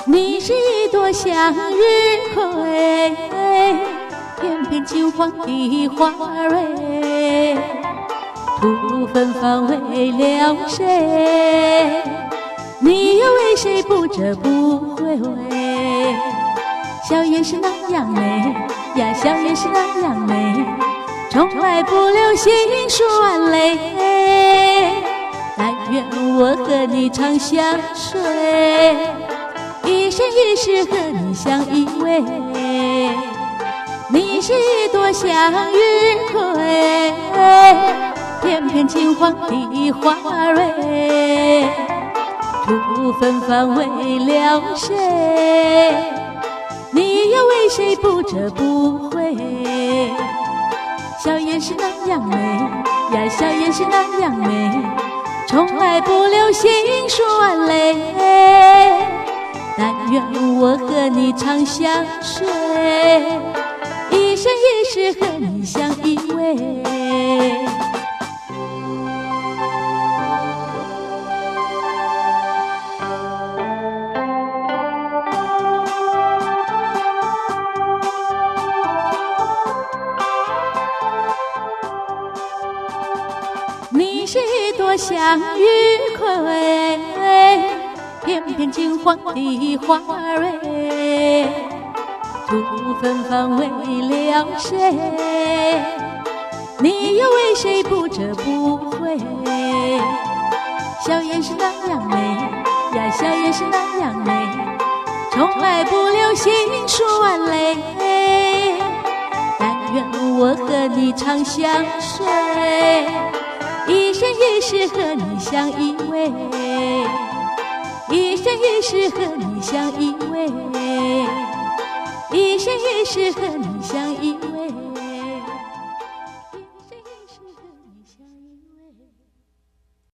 你是一朵向日葵，偏偏金黄的花蕊，徒芬芳为了谁？你又为谁不折不回？笑颜是那样美呀，笑颜是那样美，从来不流星双泪。但愿我和你长相随，一生一世和你相依偎。你是一朵向日葵，偏偏金黄的花蕊，徒芬芳为了谁？你又为谁不折不回？笑颜是那样美呀，笑颜是那样美，从来不流星双泪。但愿我和你长相随，一生一世和你相依偎。你是一朵向日葵，偏偏金黄的花蕊，徒芬芳为了谁？你又为谁不折不回？笑颜是那样美呀，笑颜是那样美，从来不流星双泪。但愿我和你长相随，一生一世和你相依偎，一生一世和你相依偎，一生一世和你相依偎。